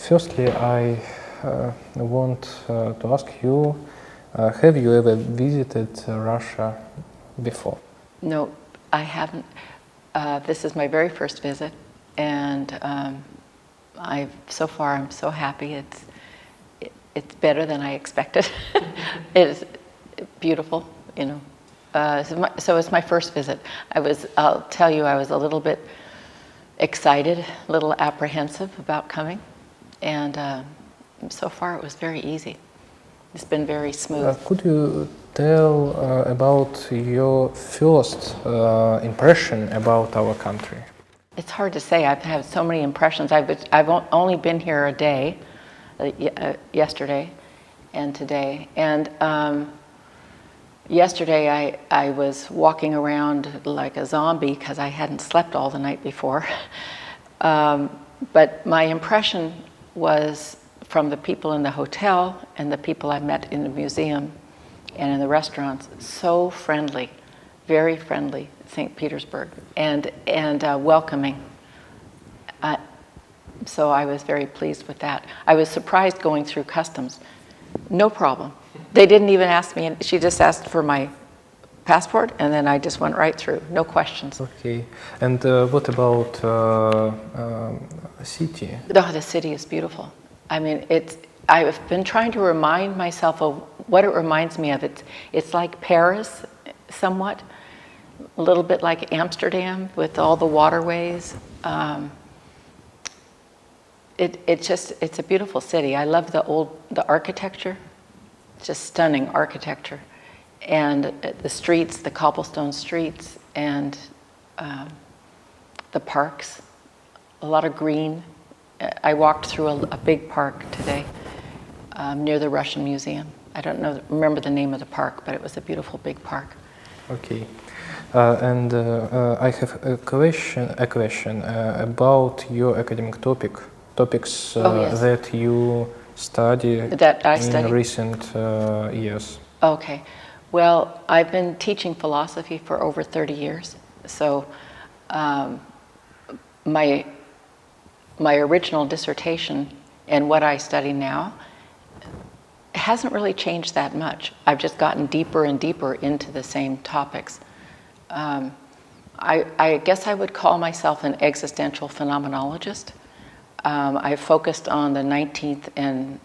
Firstly, I want to ask you, have you ever visited Russia before? No, I haven't. This is my very first visit, and so far I'm so happy. It's better than I expected. It's beautiful, you know. So it's my first visit. I'll tell you, I was a little bit excited, a little apprehensive about coming, and so far it was very easy. It's been very smooth. Could you tell about your first impression about our country? It's hard to say. I've had so many impressions. I've only been here a day, yesterday and today. And yesterday I was walking around like a zombie because I hadn't slept all the night before. But my impression was from the people in the hotel and the people I met in the museum and in the restaurants, so friendly, very friendly, St. Petersburg, and welcoming. So I was very pleased with that. I was surprised going through customs. No problem. They didn't even ask me. She just asked for my passport, and then I just went right through. No questions. Okay. And what about city? Oh, the city is beautiful. I mean, I've been trying to remind myself of what it reminds me of. It's like Paris, somewhat, a little bit like Amsterdam with all the waterways. It's a beautiful city. I love the architecture, just stunning architecture, and the streets, the cobblestone streets, and the parks, a lot of green. I walked through a big park today near the Russian Museum. I don't remember the name of the park, but it was a beautiful big park. Okay. And I have a question about your academic topics yes. that you study in recent years. Okay. Well, I've been teaching philosophy for over 30 years. So my original dissertation and what I study now hasn't really changed that much. I've just gotten deeper and deeper into the same topics. I guess I would call myself an existential phenomenologist. I focused on the 19th and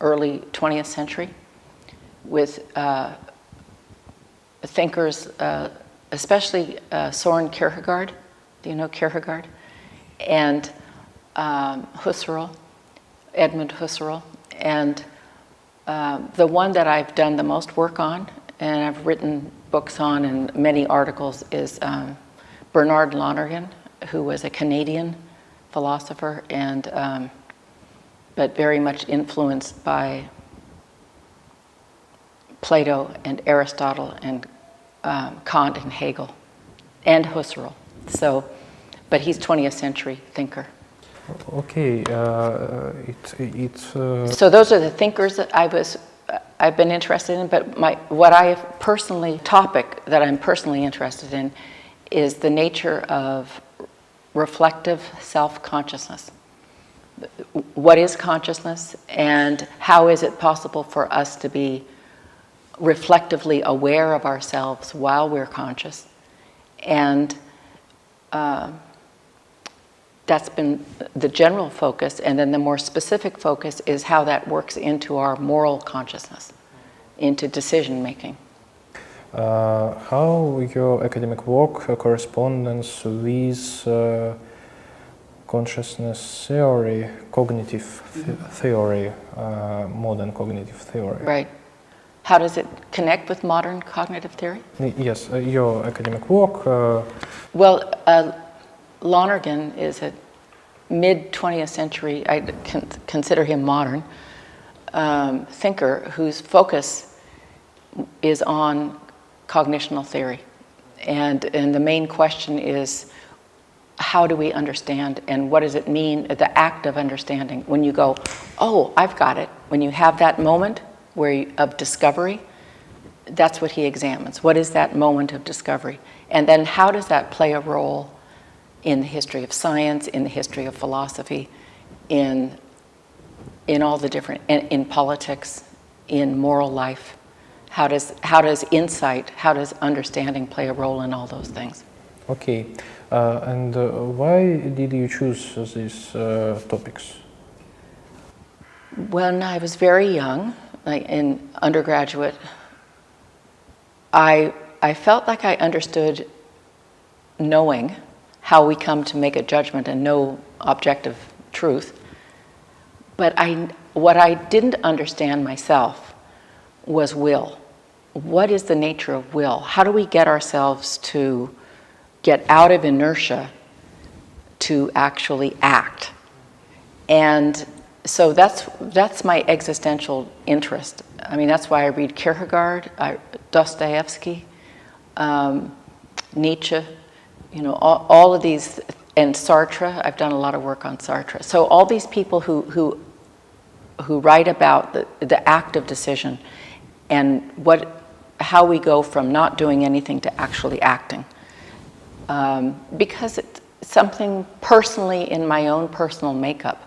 early 20th century with thinkers, especially Soren Kierkegaard. Do you know Kierkegaard? And Husserl, Edmund Husserl. And the one that I've done the most work on, and I've written books on and many articles, is Bernard Lonergan, who was a Canadian philosopher, and but very much influenced by Plato and Aristotle and Kant and Hegel and Husserl. So, but he's 20th century thinker. Okay, So those are the thinkers that I've been interested in. But topic that I'm personally interested in is the nature of reflective self-consciousness. What is consciousness, and how is it possible for us to be reflectively aware of ourselves while we're conscious? And that's been the general focus, and then the more specific focus is how that works into our moral consciousness, into decision making. How your academic work corresponds with consciousness theory, cognitive theory, modern cognitive theory? Right. How does it connect with modern cognitive theory? Yes, your academic work. Well, Lonergan is a mid-20th century, I consider him modern, thinker whose focus is on cognitional theory. And the main question is, how do we understand, and what does it mean, the act of understanding? When you go, oh, I've got it. When you have that moment of discovery, that's what he examines. What is that moment of discovery? And then how does that play a role in the history of science, in the history of philosophy, in all the different, in politics, in moral life. How does insight, how does understanding play a role in all those things? Okay, and why did you choose these topics? When I was very young, like in undergraduate, I felt like I understood knowing how we come to make a judgment and know objective truth. But what I didn't understand myself was will. What is the nature of will? How do we get ourselves to get out of inertia to actually act? And so that's my existential interest. I mean, that's why I read Kierkegaard, Dostoevsky, Nietzsche, you know, all of these, and Sartre. I've done a lot of work on Sartre. So all these people who write about the act of decision and how we go from not doing anything to actually acting. Because it's something personally in my own personal makeup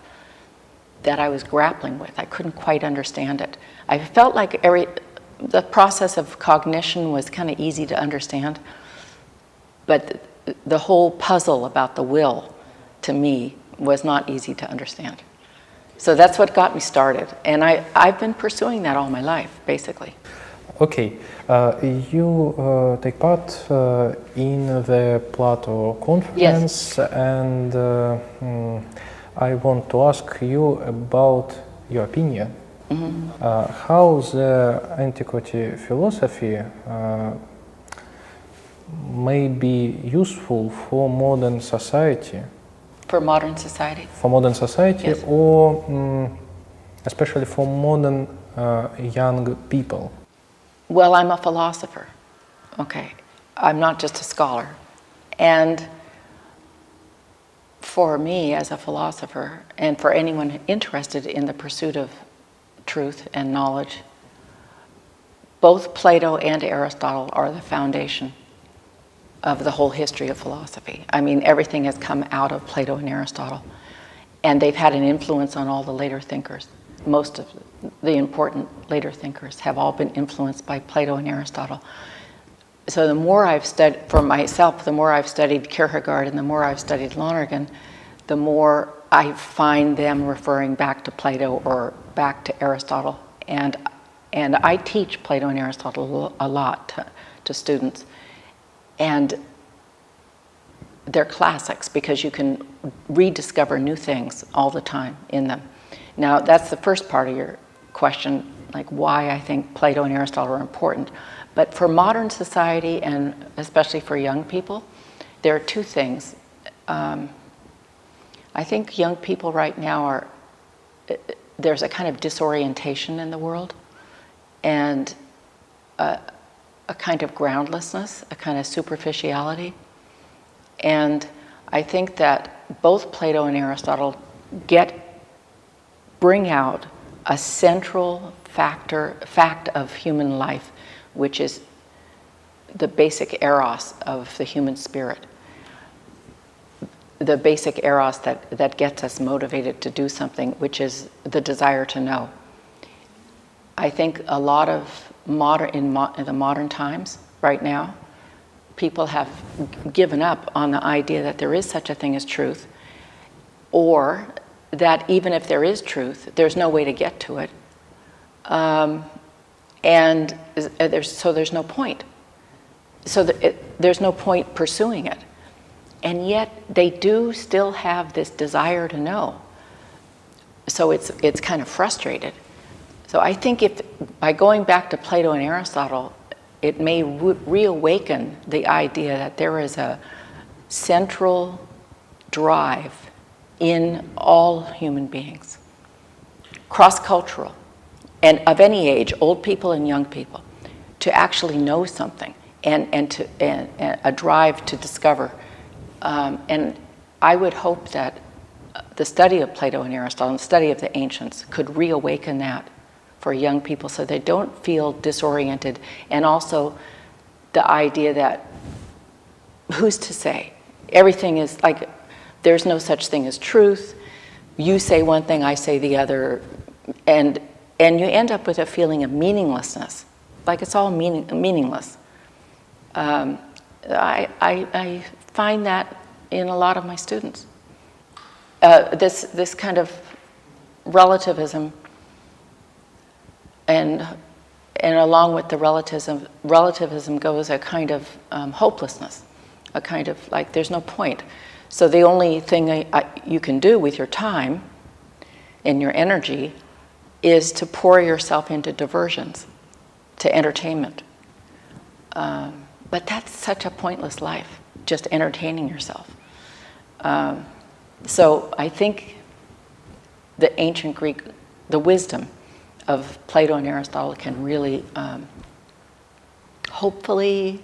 that I was grappling with. I couldn't quite understand it. I felt like the process of cognition was kind of easy to understand, but the whole puzzle about the will, to me, was not easy to understand. So that's what got me started, and I've been pursuing that all my life, basically. Okay, you take part in the Plato conference, Yes. and I want to ask you about your opinion. How the antiquity philosophy may be useful for modern society? For modern society? For modern society, Yes. or especially for modern young people? Well, I'm a philosopher, okay? I'm not just a scholar. And for me as a philosopher, and for anyone interested in the pursuit of truth and knowledge, both Plato and Aristotle are the foundation of the whole history of philosophy. I mean, everything has come out of Plato and Aristotle, and they've had an influence on all the later thinkers. Most of the important later thinkers have all been influenced by Plato and Aristotle. So the more I've studied, for myself, the more I've studied Kierkegaard and the more I've studied Lonergan, the more I find them referring back to Plato or back to Aristotle. And I teach Plato and Aristotle a lot to students. And they're classics because you can rediscover new things all the time in them. Now, that's the first part of your question, like why I think Plato and Aristotle are important. But for modern society, and especially for young people, there are two things. I think young people right now there's a kind of disorientation in the world, and a kind of groundlessness, a kind of superficiality. And I think that both Plato and Aristotle bring out a central fact of human life, which is the basic eros of the human spirit. The basic eros that gets us motivated to do something, which is the desire to know. I think a lot of in the modern times, right now, people have given up on the idea that there is such a thing as truth, or that even if there is truth, there's no way to get to it, and there's no point. So there's no point pursuing it, and yet they do still have this desire to know. So it's kind of frustrated. So I think if by going back to Plato and Aristotle, it may reawaken the idea that there is a central drive in all human beings, cross-cultural, and of any age, old people and young people, to actually know something and a drive to discover. And I would hope that the study of Plato and Aristotle and the study of the ancients could reawaken that for young people so they don't feel disoriented, and also the idea that who's to say? Everything is like, there's no such thing as truth. you say one thing, I say the other, and you end up with a feeling of meaninglessness, like it's all meaningless. I find that in a lot of my students. This kind of relativism, and along with the relativism goes a kind of hopelessness, a kind of like there's no point. So the only thing you can do with your time and your energy is to pour yourself into diversions, to entertainment. But that's such a pointless life, just entertaining yourself. So I think the ancient Greek, the wisdom of Plato and Aristotle can really hopefully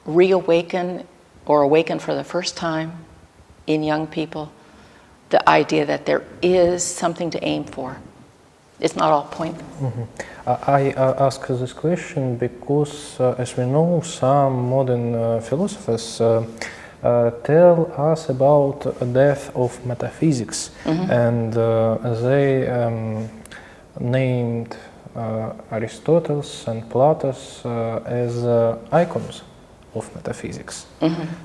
reawaken or awaken for the first time in young people the idea that there is something to aim for. It's not all pointless. I ask this question because, as we know, some modern philosophers tell us about the death of metaphysics, and they named Aristotle and Plato as icons of metaphysics.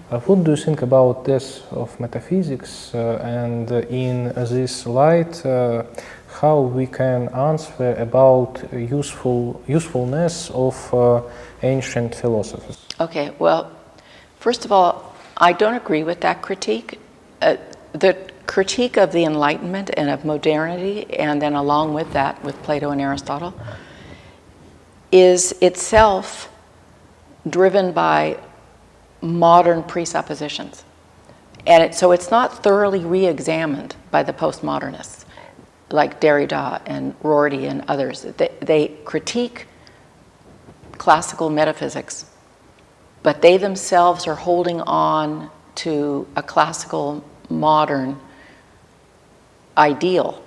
What do you think about this of metaphysics, and in this light, how we can answer about usefulness of ancient philosophers? Okay, well, first of all, I don't agree with that critique. The critique of the Enlightenment and of modernity, and then along with that, with Plato and Aristotle, is itself driven by modern presuppositions. And so it's not thoroughly re-examined by the postmodernists, like Derrida and Rorty and others. They critique classical metaphysics, but they themselves are holding on to a classical modern ideal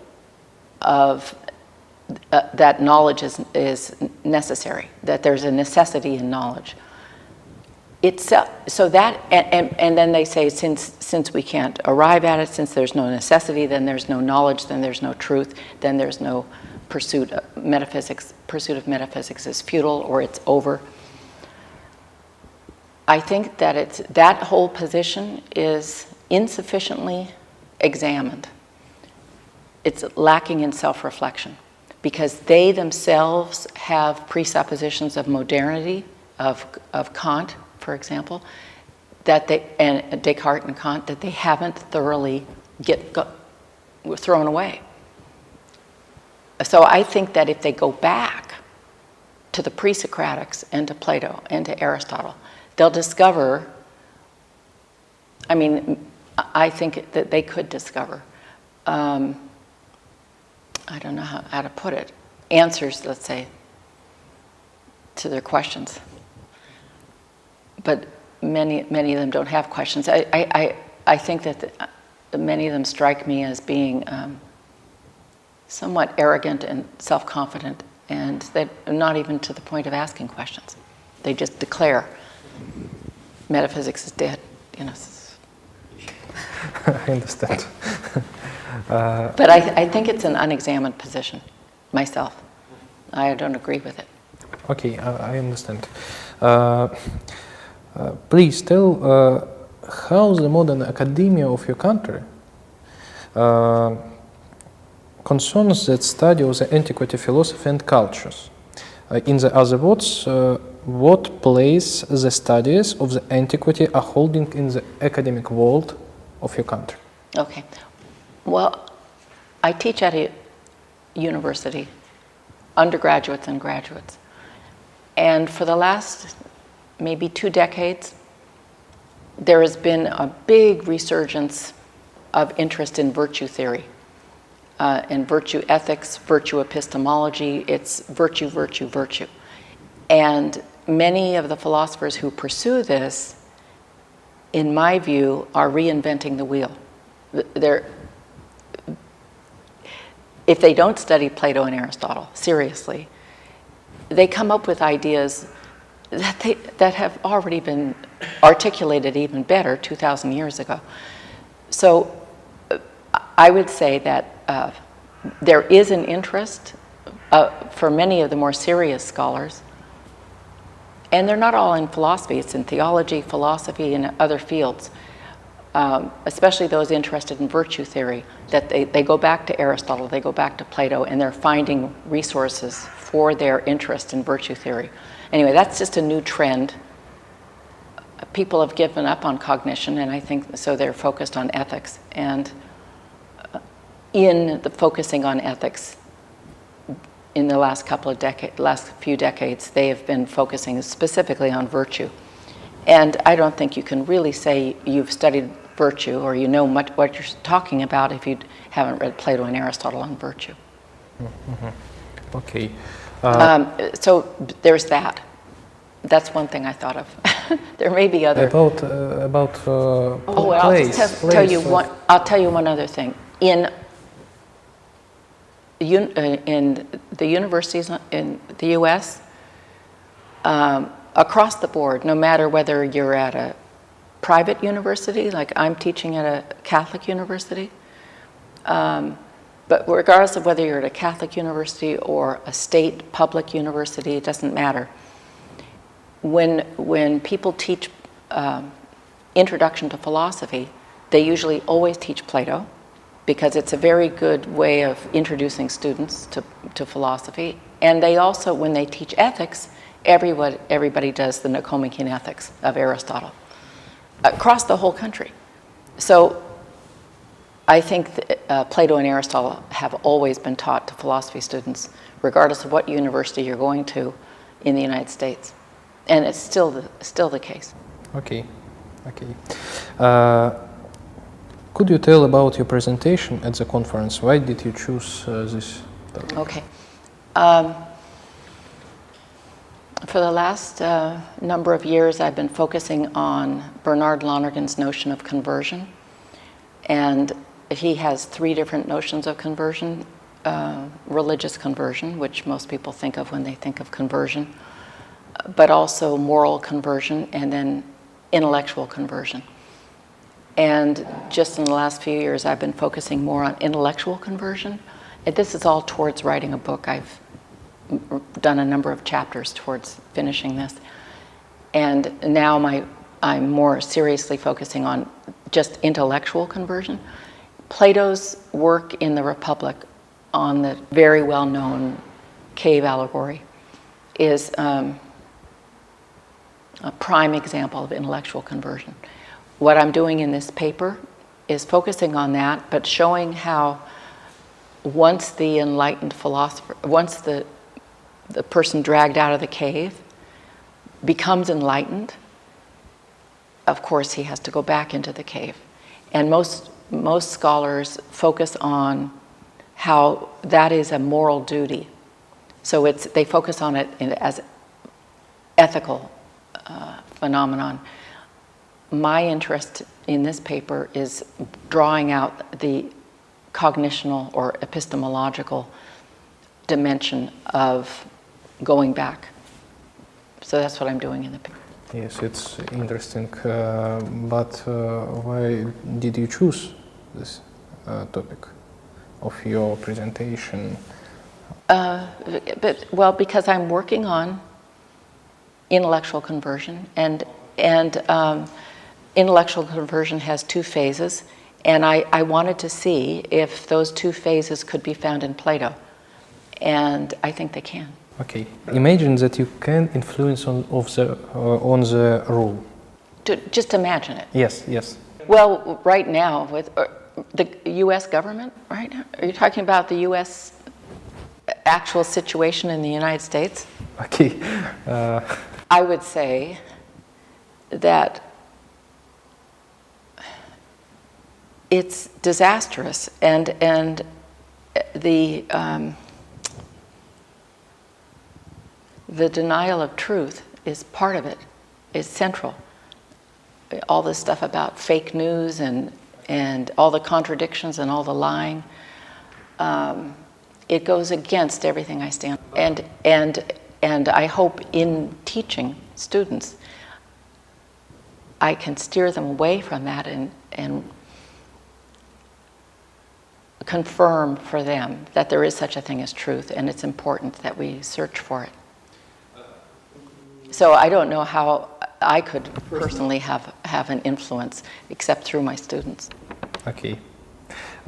of that knowledge is necessary, that there's a necessity in knowledge. So that, and then they say, since we can't arrive at it, since there's no necessity, then there's no knowledge, then there's no truth, then there's no pursuit of metaphysics. Pursuit of metaphysics is futile, or it's over. I think that that whole position is insufficiently examined. It's lacking in self-reflection, because they themselves have presuppositions of modernity, of Kant, for example, and Descartes and Kant, that they haven't thoroughly thrown away. So I think that if they go back to the pre-Socratics and to Plato and to Aristotle, they'll discover, I think that they could discover, I don't know how to put it, answers, let's say, to their questions. But many of them don't have questions. I think that many of them strike me as being somewhat arrogant and self-confident, and they're not even to the point of asking questions. They just declare metaphysics is dead. I understand. But I think it's an unexamined position, myself. I don't agree with it. Okay, I understand. Please tell how the modern academia of your country concerns that study of the antiquity, philosophy and cultures. In the other words, what place the studies of the antiquity are holding in the academic world of your country? Okay. Well, I teach at a university, undergraduates and graduates. And for the last maybe 2 decades, there has been a big resurgence of interest in virtue theory, in virtue ethics, virtue epistemology. It's virtue, virtue, virtue. And many of the philosophers who pursue this, in my view, are reinventing the wheel. If they don't study Plato and Aristotle seriously, they come up with ideas that have already been articulated even better 2,000 years ago. So I would say that there is an interest for many of the more serious scholars, and they're not all in philosophy. It's in theology, philosophy, and other fields, especially those interested in virtue theory, that they go back to Aristotle, they go back to Plato, and they're finding resources for their interest in virtue theory. Anyway, that's just a new trend. People have given up on cognition, and I think so they're focused on ethics. And in the focusing on ethics, in the last few decades, they have been focusing specifically on virtue. And I don't think you can really say you've studied virtue or you know much what you're talking about if you haven't read Plato and Aristotle on virtue. Mm-hmm. Okay. So there's that. That's one thing I thought of. There may be other. About I'll just tell you one. I'll tell you one other thing. In the universities in the U.S., across the board, no matter whether you're at a private university, like I'm teaching at a Catholic university, but regardless of whether you're at a Catholic university or a state public university, it doesn't matter. When people teach introduction to philosophy, they usually always teach Plato, because it's a very good way of introducing students to philosophy. And they also, when they teach ethics, everybody does the Nicomachean Ethics of Aristotle across the whole country. So I think Plato and Aristotle have always been taught to philosophy students, regardless of what university you're going to in the United States. And it's still the case. Okay. Could you tell about your presentation at the conference? Why did you choose this topic? Okay. For the last number of years, I've been focusing on Bernard Lonergan's notion of conversion. And he has 3 different notions of conversion. Religious conversion, which most people think of when they think of conversion, but also moral conversion, and then intellectual conversion. And just in the last few years, I've been focusing more on intellectual conversion. And this is all towards writing a book. I've done a number of chapters towards finishing this. And now I'm more seriously focusing on just intellectual conversion. Plato's work in the Republic on the very well-known cave allegory is a prime example of intellectual conversion. What I'm doing in this paper is focusing on that, but showing how once the enlightened philosopher, once the person dragged out of the cave becomes enlightened, of course he has to go back into the cave. And most scholars focus on how that is a moral duty. So they focus on it as ethical phenomenon. My interest in this paper is drawing out the cognitional or epistemological dimension of going back. So that's what I'm doing in the paper. Yes, it's interesting. But why did you choose this topic of your presentation? Because I'm working on intellectual conversion, and intellectual conversion has 2 phases, and I wanted to see if those 2 phases could be found in Plato, and I think they can. Okay. Imagine that you can influence on the rule. Just imagine it. Yes. Well, right now, with the U.S. government, right now, are you talking about the U.S. actual situation in the United States? Okay. I would say that it's disastrous, and the denial of truth is part of it, is central. All this stuff about fake news and all the contradictions and all the lying, it goes against everything I stand for. And I hope in teaching students, I can steer them away from that and confirm for them that there is such a thing as truth, and it's important that we search for it. So I don't know how I could personally have an influence except through my students. Okay.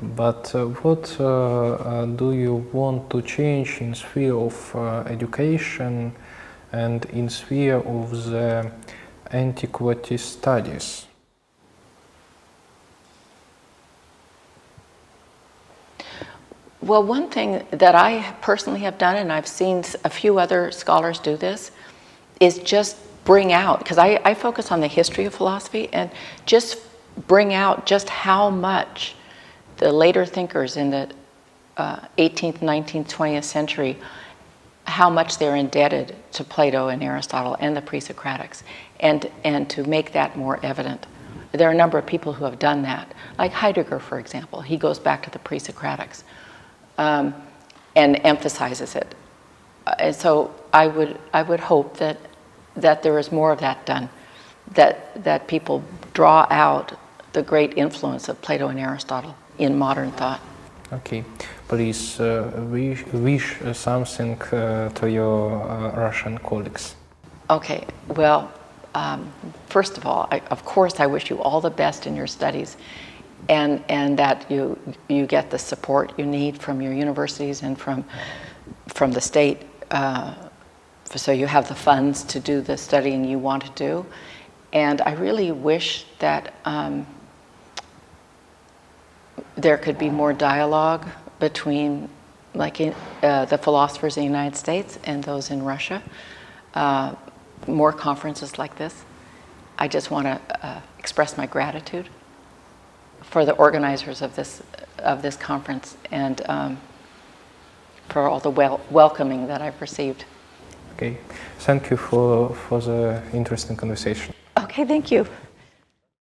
But what do you want to change in sphere of education and in sphere of the antiquity studies? Well, one thing that I personally have done, and I've seen a few other scholars do this, is just bring out, because I focus on the history of philosophy, and just bring out just how much the later thinkers in the 18th, 19th, 20th century, how much they're indebted to Plato and Aristotle and the pre-Socratics, and to make that more evident. There are a number of people who have done that, like Heidegger, for example. He goes back to the pre-Socratics and emphasizes it. And so I would hope that there is more of that done, that people draw out the great influence of Plato and Aristotle in modern thought. Okay, please wish something to your Russian colleagues. Okay, well, first of all, of course I wish you all the best in your studies, and that you get the support you need from your universities and from the state, so you have the funds to do the studying you want to do. And I really wish that there could be more dialogue between the philosophers in the United States and those in Russia. More conferences like this. I just want to express my gratitude for the organizers of this conference, and for all the welcoming that I've received. Okay, thank you for the interesting conversation. Okay, thank you.